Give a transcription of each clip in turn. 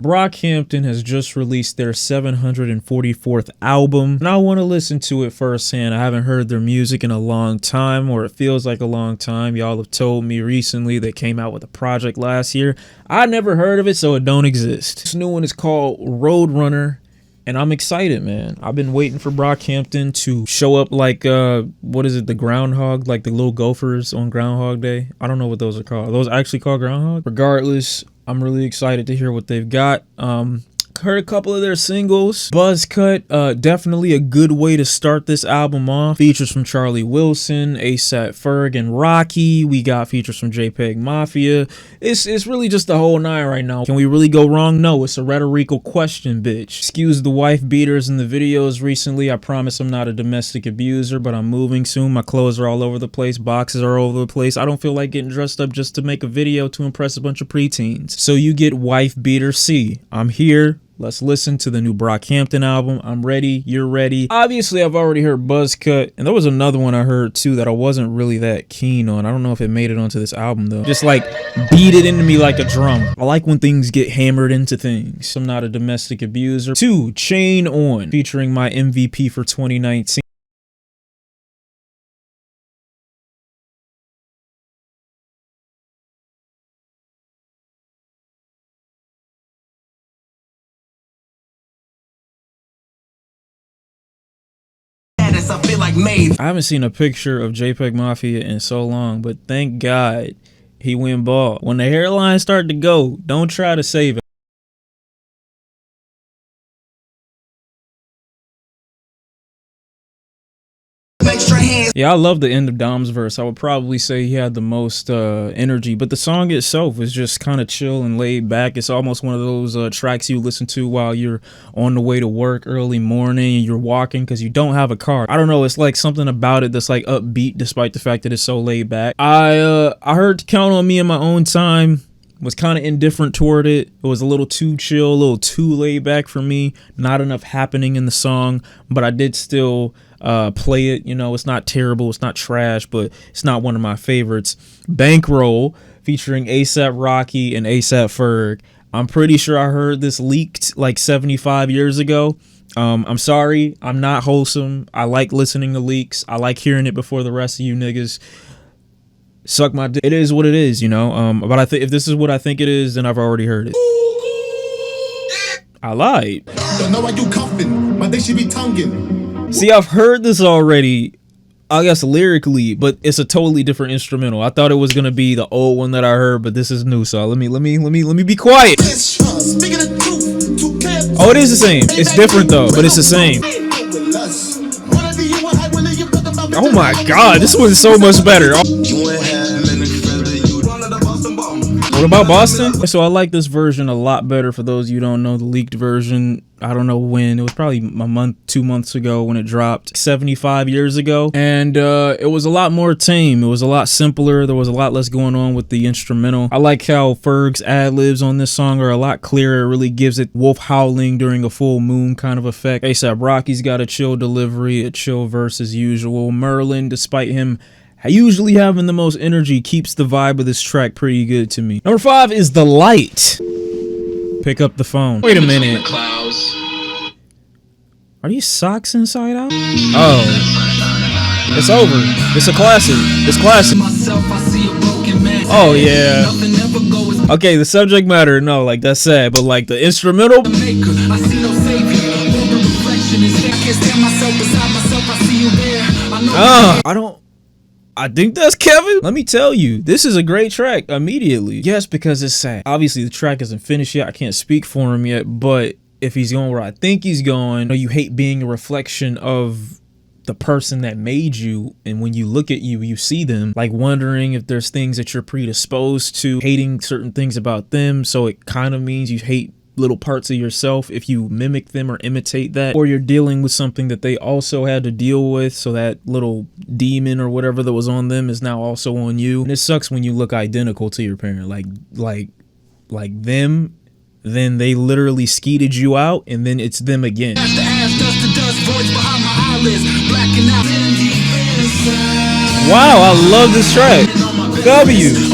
Brockhampton has just released their 744th album, and I want to listen to it firsthand. I haven't heard their music in a long time, or it feels like a long time. Y'all have told me recently they came out with a project last year. I never heard of it, so it don't exist. This new one is called Roadrunner, and I'm excited, man. I've been waiting for Brockhampton to show up like, what is it, the groundhog, like the little gophers on Groundhog Day. I don't know what those are called. Are those actually called groundhog? Regardless, I'm really excited to hear what they've got. Heard a couple of their singles. Buzzcut, definitely a good way to start this album off. Features from Charlie Wilson, ASAP Ferg, and Rocky. We got features from JPEGMAFIA. It's really just the whole nine right now. Can we really go wrong? No, it's a rhetorical question, bitch. Excuse the wife beaters in the videos recently. I promise I'm not a domestic abuser, but I'm moving soon. My clothes are all over the place. Boxes are all over the place. I don't feel like getting dressed up just to make a video to impress a bunch of preteens. So you get wife beater C. I'm here. Let's listen to the new Brockhampton album. I'm ready. You're ready. Obviously, I've already heard Buzzcut, and there was another one I heard too that I wasn't really that keen on. I don't know if it made it onto this album though. Just like beat it into me like a drum. I like when things get hammered into things. I'm not a domestic abuser. 2, Chain On, featuring my MVP for 2019. I feel like made. I haven't seen a picture of JPEGMAFIA in so long, but thank God he went bald. When the hairline start to go, don't try to save it. Yeah, I love the end of Dom's verse. I would probably say he had the most energy, but the song itself is just kind of chill and laid back. It's almost one of those tracks you listen to while you're on the way to work early morning and you're walking because you don't have a car. I don't know, it's like something about it that's like upbeat despite the fact that it's so laid back. I heard Count on Me in my own time. Was kind of indifferent toward it. It was a little too chill, a little too laid back for me. Not enough happening in the song, but I did still play it. You know, it's not terrible, it's not trash, but it's not one of my favorites. Bankroll, featuring ASAP Rocky and ASAP Ferg. I'm pretty sure I heard this leaked like 75 years ago. I'm sorry, I'm not wholesome. I like listening to leaks. I like hearing it before the rest of you niggas. Suck my dick. It is what it is, you know. But I think if this is what I think it is, then I've already heard it. I lied. Don't know why you coughing. My dick should be tonguing. See, I've heard this already, I guess lyrically, but it's a totally different instrumental. I thought it was gonna be the old one that I heard, but this is new. So let me be quiet. Oh, it is the same. It's different though, but it's the same. Oh my God, this one's so much better. What about Boston? So I like this version a lot better. For those of you who don't know, the leaked version, I don't know when, it was probably a month, 2 months ago when it dropped, 75 years ago. And it was a lot more tame. It was a lot simpler. There was a lot less going on with the instrumental. I like how Ferg's ad-libs on this song are a lot clearer. It really gives it wolf howling during a full moon kind of effect. ASAP Rocky's got a chill delivery, a chill verse as usual. Merlin, despite him usually having the most energy, keeps the vibe of this track pretty good to me. Number 5 is The Light. Pick up the phone. Wait a minute. Are these socks inside out? Oh. It's over. It's a classic. It's classic. Oh, yeah. Okay, the subject matter, no, like, that's sad. But, like, the instrumental... I think that's Kevin. Let me tell you, this is a great track immediately. Yes, because it's sad. Obviously, the track isn't finished yet. I can't speak for him yet, but if he's going where I think he's going, you know, you hate being a reflection of the person that made you, and when you look at you, you see them, like wondering if there's things that you're predisposed to, hating certain things about them, so it kind of means you hate little parts of yourself if you mimic them or imitate that, or you're dealing with something that they also had to deal with, so that little demon or whatever that was on them is now also on you. And it sucks when you look identical to your parent, like them, then they literally skeeted you out, and then it's them again. Wow, I love this track.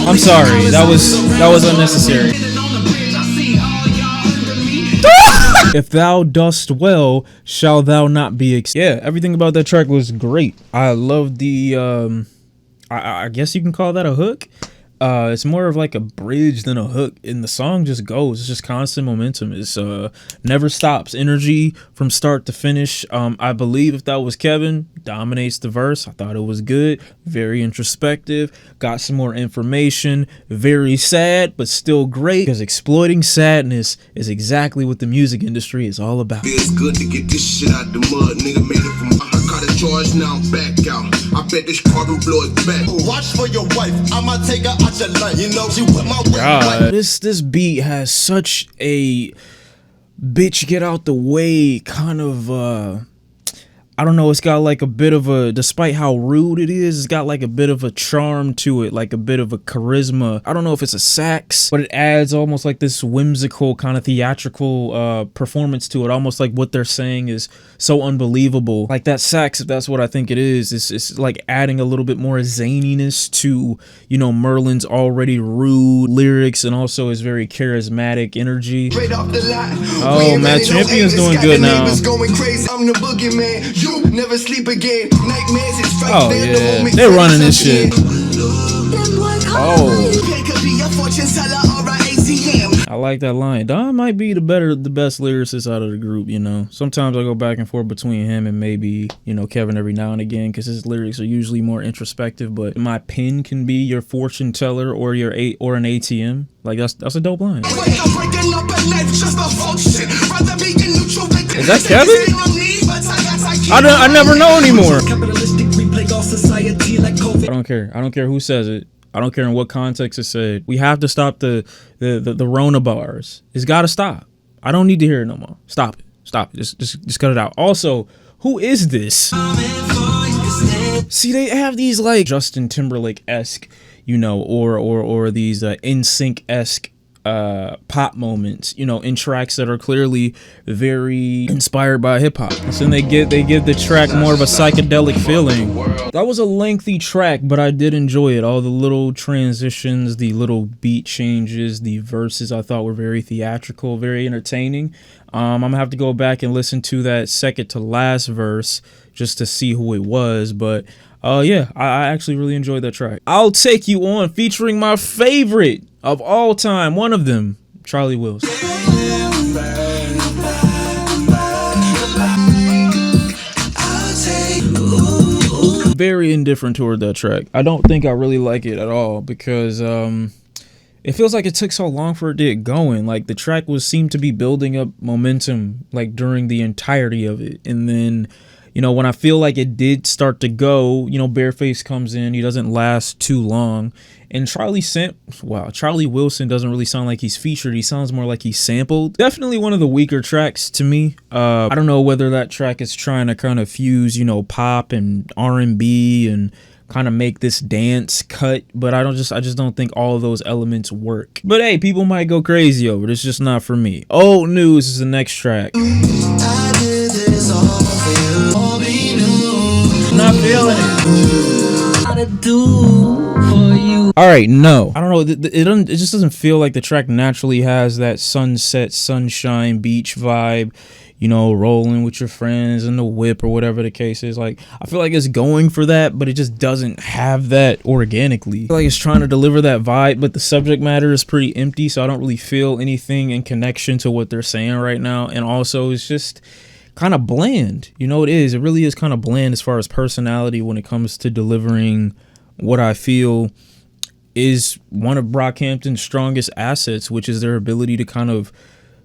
I'm sorry, that was unnecessary. If thou dost well, shall thou not be yeah, everything about that track was great. I love the I guess you can call that a hook. It's more of like a bridge than a hook, and the song just goes. It's just constant momentum. It's never stops. Energy from start to finish. I believe if that was Kevin, dominates the verse. I thought it was good. Very introspective. Got some more information. Very sad, but still great, because exploiting sadness is exactly what the music industry is all about. Feels good to get this shit out the mud. Nigga made it from I caught a charge, now I'm back out. I bet this car will blow it back. Watch for your wife. I'ma take her out your life. You know, she with my God, this beat has such a bitch get out the way kind of I don't know, it's got like a bit of a, despite how rude it is, it's got like a bit of a charm to it, like a bit of a charisma. I don't know if it's a sax, but it adds almost like this whimsical kind of theatrical performance to it, almost like what they're saying is so unbelievable. Like that sax, if that's what I think it is, it's like adding a little bit more zaniness to, you know, Merlin's already rude lyrics, and also his very charismatic energy. Oh, Matt Champion's doing good now. You never sleep again. Nightmares is right. Oh yeah, they're running this shit. Oh, I like that line. Don might be the best lyricist out of the group. You know, sometimes I go back and forth between him and maybe, you know, Kevin every now and again, because his lyrics are usually more introspective. But my pen can be your fortune teller or an ATM. Like that's a dope line. Is that Kevin? I never know anymore. I don't care. I don't care who says it. I don't care in what context it's said. We have to stop the Rona bars. It's got to stop. I don't need to hear it no more. Stop it. Stop it. Just cut it out. Also, who is this? See, they have these like Justin Timberlake-esque, you know, or these NSYNC-esque pop moments, you know, in tracks that are clearly very inspired by hip-hop. So then they give the track more of a psychedelic feeling. That was a lengthy track, but I did enjoy it. All the little transitions, the little beat changes, the verses I thought were very theatrical, very entertaining. I'm gonna have to go back and listen to that second to last verse just to see who it was, but yeah, I actually really enjoyed that track. I'll Take You On, featuring my favorite of all time, one of them, Charlie Wilson. Very indifferent toward that track. I don't think I really like it at all, because it feels like it took so long for it to get going. Like the track seemed to be building up momentum like during the entirety of it, and then, you know, when I feel like it did start to go, you know, Bareface comes in, he doesn't last too long. And Charlie Wilson doesn't really sound like he's featured. He sounds more like he's sampled. Definitely one of the weaker tracks to me. I don't know whether that track is trying to kind of fuse, you know, pop and R&B and kind of make this dance cut, but I just don't think all of those elements work. But hey, people might go crazy over it. It's just not for me. Old News is the next track. I did this all for you. Not feeling it. Gotta do for you. All right, no, I don't know. It just doesn't feel like the track naturally has that sunset, sunshine, beach vibe. You know, rolling with your friends in the whip or whatever the case is. Like, I feel like it's going for that, but it just doesn't have that organically. I feel like it's trying to deliver that vibe, but the subject matter is pretty empty, so I don't really feel anything in connection to what they're saying right now. And also, it's just kind of bland. You know, it is. It really is kind of bland as far as personality when it comes to delivering what I feel is one of Brockhampton's strongest assets, which is their ability to kind of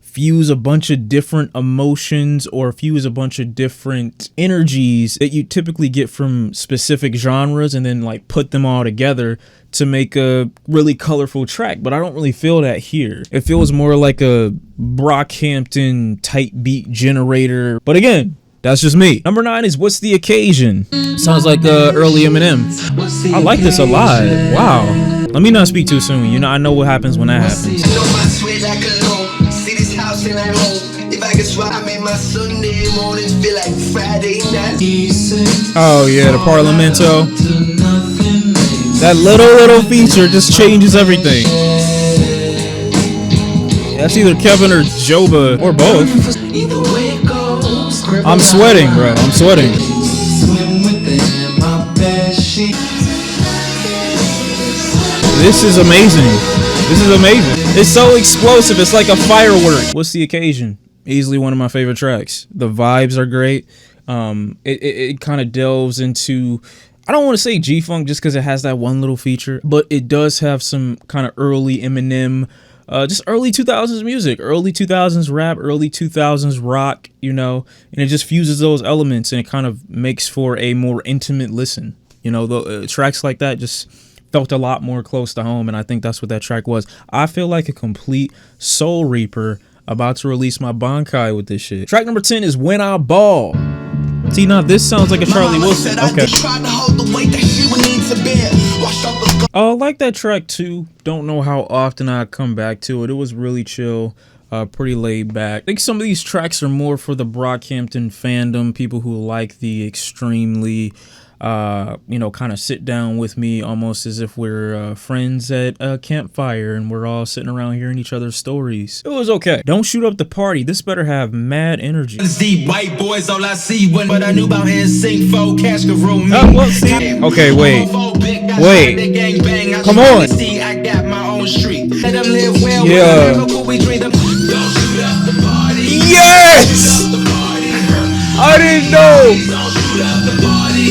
fuse a bunch of different emotions or fuse a bunch of different energies that you typically get from specific genres and then like put them all together to make a really colorful track. But I don't really feel that here. It feels more like a Brockhampton type beat generator. But again, that's just me. Number 9 is What's the Occasion? Sounds like early Eminem. I like this a lot. Wow. Let me not speak too soon. You know, I know what happens when that happens. Oh yeah, the Parlamento. That little feature just changes everything. That's either Kevin or Joba or both. I'm sweating, bro. I'm sweating. This is amazing. This is amazing. It's so explosive. It's like a firework. What's the occasion? Easily one of my favorite tracks. The vibes are great. It kind of delves into, I don't want to say G-Funk just because it has that one little feature, but it does have some kind of early Eminem, just early 2000s music, early 2000s rap, early 2000s rock, you know, and it just fuses those elements and it kind of makes for a more intimate listen. You know, the tracks like that just felt a lot more close to home, and I think that's what that track was. I feel like a complete soul reaper about to release my Bankai with this shit. Track number 10 is When I Ball. See, now this sounds like a Charlie Wilson. Okay. I like that track too. Don't know how often I come back to it. It was really chill, pretty laid back. I think some of these tracks are more for the Brockhampton fandom, people who like the extremely, you know, kind of sit down with me almost as if we're friends at a campfire and we're all sitting around hearing each other's stories. It was okay. Don't shoot up the party. This better have mad energy. See white boys, all I see when, but I knew about NSYNC, folk, cash could roll me. Well, see. Okay, wait. Come on. Yeah. Yes! I didn't know.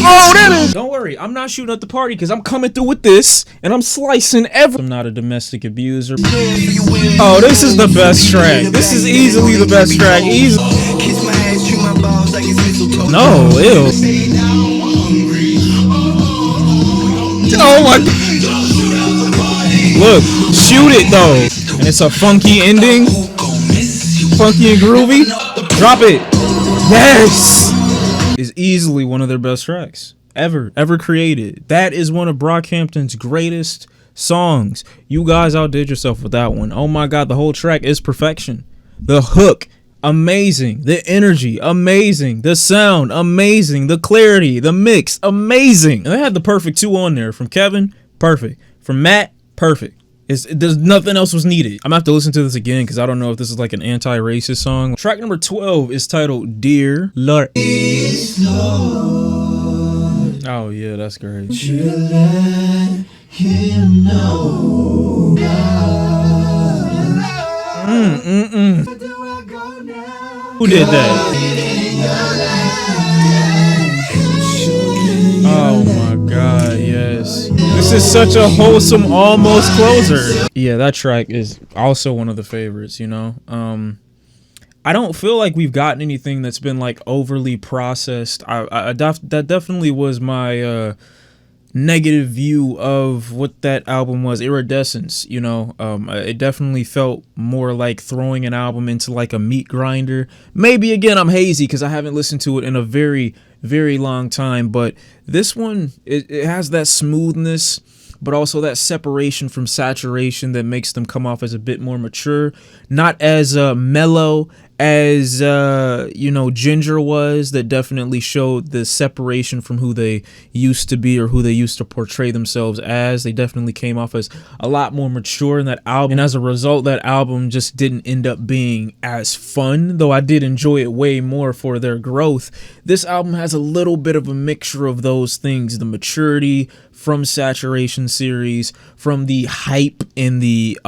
Oh, that is. Don't worry, I'm not shooting at the party because I'm coming through with this and I'm slicing I'm not a domestic abuser. Oh, this is the best track. This is easily the best track. Easily. No, ew. Oh my. Look, shoot it though. And it's a funky ending. Funky and groovy. Drop it. Yes. Is easily one of their best tracks ever created. That is one of Brockhampton's greatest songs. You guys outdid yourself with that one. Oh my god, the whole track is perfection. The hook, amazing. The energy, amazing. The sound, amazing. The clarity, the mix, amazing. And they had the perfect 2 on there. From Kevin, perfect. From Matt, perfect. There's nothing else was needed. I'm gonna have to listen to this again because I don't know if this is like an anti-racist song. Track number 12 is titled Dear Lord. Oh yeah, that's great. Who did that? Oh my god, yes. This is such a wholesome almost closer. Yeah, that track is also one of the favorites, you know. I don't feel like we've gotten anything that's been like overly processed. That definitely was my negative view of what that album was. Iridescence, you know. It definitely felt more like throwing an album into like a meat grinder. Maybe again I'm hazy because I haven't listened to it in a very long time, but this one it has that smoothness but also that separation from saturation that makes them come off as a bit more mature, not as mellow as you know, Ginger was, that definitely showed the separation from who they used to be or who they used to portray themselves as. They definitely came off as a lot more mature in that album, and as a result that album just didn't end up being as fun, though I did enjoy it way more for their growth. This album has a little bit of a mixture of those things, the maturity from Saturation series, from the hype and the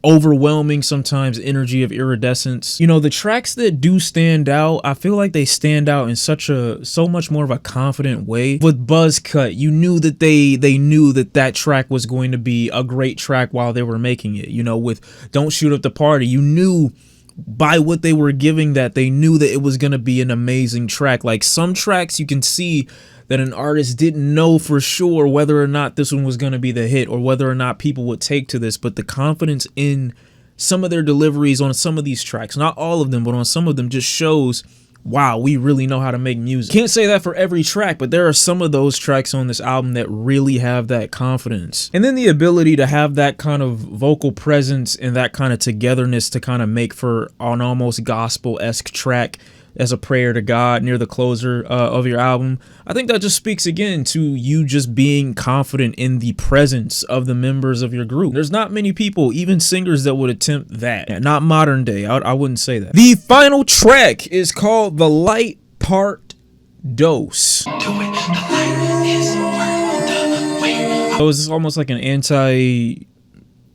overwhelming sometimes energy of Iridescence. You know, the tracks that do stand out, I feel like they stand out in so much more of a confident way. With Buzzcut, you knew that they knew that track was going to be a great track while they were making it. You know, with Don't Shoot Up the Party, you knew by what they were giving that they knew that it was going to be an amazing track. Like some tracks you can see that an artist didn't know for sure whether or not this one was going to be the hit or whether or not people would take to this, but the confidence in some of their deliveries on some of these tracks, not all of them, but on some of them, just shows, wow, we really know how to make music. Can't say that for every track, but there are some of those tracks on this album that really have that confidence. And then the ability to have that kind of vocal presence and that kind of togetherness to kind of make for an almost gospel-esque track as a prayer to God near the closer of your album. I think that just speaks again to you just being confident in the presence of the members of your group. There's not many people, even singers, that would attempt that. Yeah, not modern day. I wouldn't say that. The final track is called The Light Part Dose. So it's almost like an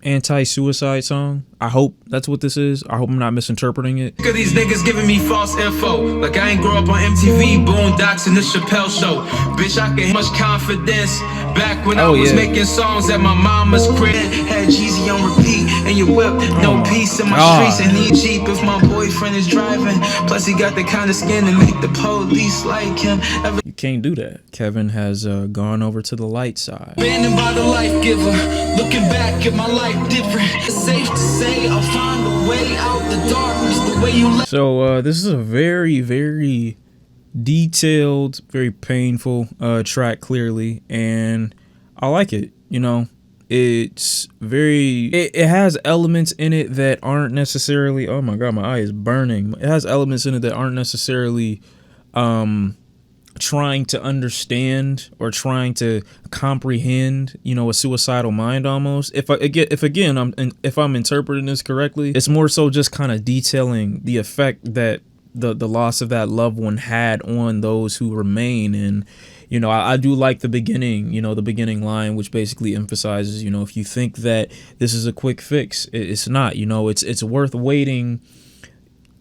anti-suicide song. I hope that's what this is. I hope I'm not misinterpreting it. Look at these niggas giving me false info. Like I ain't grow up on MTV, Boondocks, and the Chappelle Show. Bitch, I get much confidence. Back when I was making songs at my mama's crib. Had Jeezy on repeat, and you whip. No peace in my streets, and he cheap if my boyfriend is driving. Plus he got the kind of skin to make the police like him. You can't do that. Kevin has gone over to the light side. Abandoned by the life giver. Looking back at my life different. It's safe to say I'll find a way out the darkness the way you left. So this is a very, very detailed, very painful track, clearly, and I like it. You know, it's very, it has elements in it that aren't necessarily, oh my god, my eye is burning. It has elements in it that aren't necessarily trying to understand or trying to comprehend, you know, a suicidal mind almost. If I'm interpreting this correctly, it's more so just kind of detailing the effect that the loss of that loved one had on those who remain. And, you know, I do like the beginning, you know, the beginning line, which basically emphasizes, you know, if you think that this is a quick fix, it's not. You know, it's worth waiting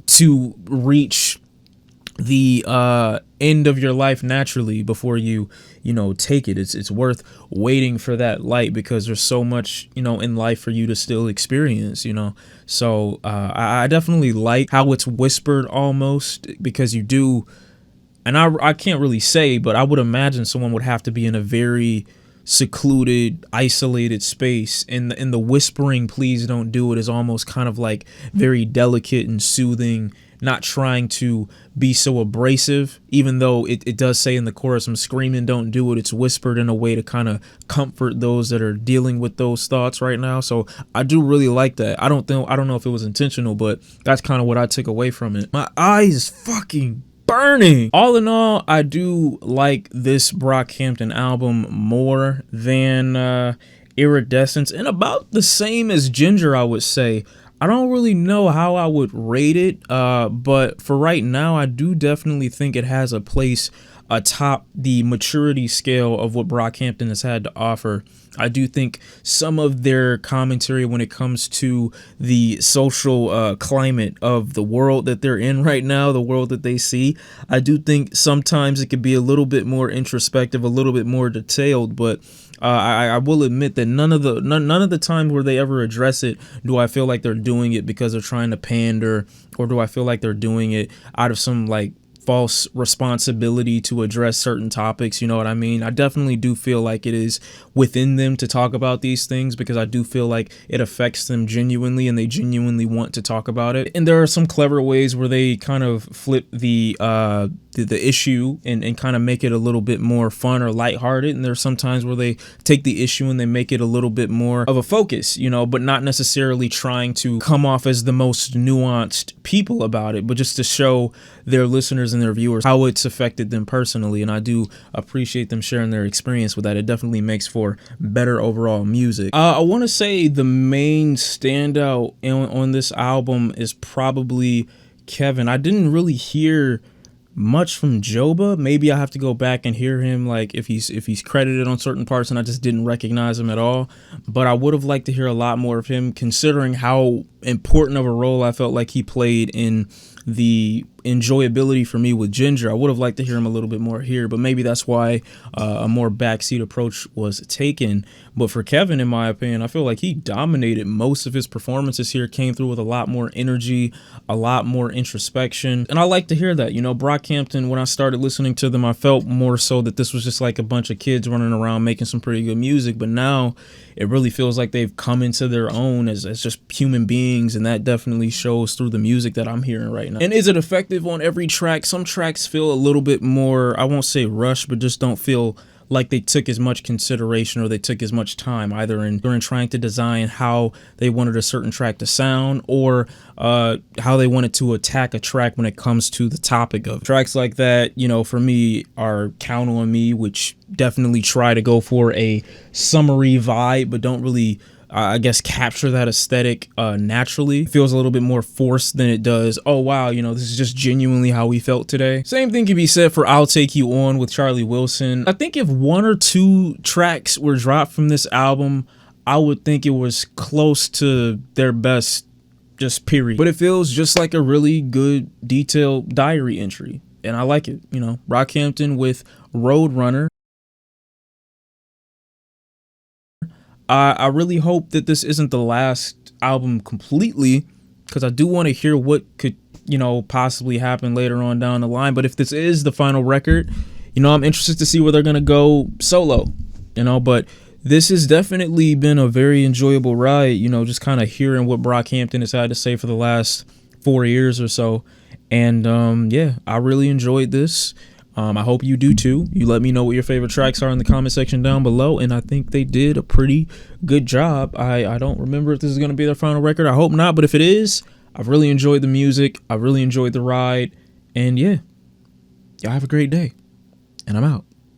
to reach the end of your life naturally before you know, take it. It's worth waiting for that light, because there's so much, you know, in life for you to still experience, you know. So I definitely like how it's whispered almost, because you do, and I can't really say, but I would imagine someone would have to be in a very secluded, isolated space, and the whispering "please don't do it" is almost kind of like very delicate and soothing, not trying to be so abrasive, even though it does say in the chorus, "I'm screaming, don't do it." It's whispered in a way to kind of comfort those that are dealing with those thoughts right now. So I do really like that. I don't know if it was intentional, but that's kind of what I took away from it. My eyes fucking burning. All in all, I do like this Brockhampton album more than Iridescence, and about the same as Ginger, I would say. I don't really know how I would rate it, but for right now, I do definitely think it has a place atop the maturity scale of what Brockhampton has had to offer. I do think some of their commentary when it comes to the social climate of the world that they're in right now, the world that they see, I do think sometimes it could be a little bit more introspective, a little bit more detailed, but I will admit that none of the times where they ever address it do I feel like they're doing it because they're trying to pander, or do I feel like they're doing it out of some like false responsibility to address certain topics. You know what I mean? I definitely do feel like it is within them to talk about these things, because I do feel like it affects them genuinely, and they genuinely want to talk about it. And there are some clever ways where they kind of flip the issue and kind of make it a little bit more fun or lighthearted. And there's some times where they take the issue and they make it a little bit more of a focus, you know, but not necessarily trying to come off as the most nuanced people about it, but just to show their listeners and their viewers how it's affected them personally. And I do appreciate them sharing their experience with that. It definitely makes for better overall music. I want to say the main standout on this album is probably Kevin. I didn't really hear much from Joba. Maybe I have to go back and hear him, like if he's credited on certain parts and I just didn't recognize him at all. But I would have liked to hear a lot more of him, considering how important of a role I felt like he played in the enjoyability for me with Ginger. I would have liked to hear him a little bit more here, but maybe that's why a more backseat approach was taken. But for Kevin, in my opinion, I feel like he dominated most of his performances here, came through with a lot more energy, a lot more introspection, and I like to hear that. You know, Brockhampton, when I started listening to them, I felt more so that this was just like a bunch of kids running around making some pretty good music, but now it really feels like they've come into their own as just human beings, and that definitely shows through the music that I'm hearing right now. And is it effective on every track? Some tracks feel a little bit more, I won't say rushed, but just don't feel like they took as much consideration or they took as much time either in trying to design how they wanted a certain track to sound or how they wanted to attack a track when it comes to the topic of tracks like that. You know, for me are Count on Me, which definitely try to go for a summery vibe but don't really I guess capture that aesthetic naturally. It feels a little bit more forced than it does, oh wow, you know, this is just genuinely how we felt today. Same thing can be said for I'll Take You On with Charlie Wilson. I think if 1 or 2 tracks were dropped from this album, I would think it was close to their best, just period. But it feels just like a really good detailed diary entry, and I like it. You know, Brockhampton with Roadrunner. I really hope that this isn't the last album completely, because I do want to hear what could, you know, possibly happen later on down the line. But if this is the final record, you know, I'm interested to see where they're going to go solo, you know. But this has definitely been a very enjoyable ride, you know, just kind of hearing what Brockhampton has had to say for the last 4 years or so. And yeah, I really enjoyed this. I hope you do too. You let me know what your favorite tracks are in the comment section down below, and I think they did a pretty good job. I don't remember if this is going to be their final record. I hope not, but if it is, I've really enjoyed the music. I really enjoyed the ride, and yeah, y'all have a great day, and I'm out.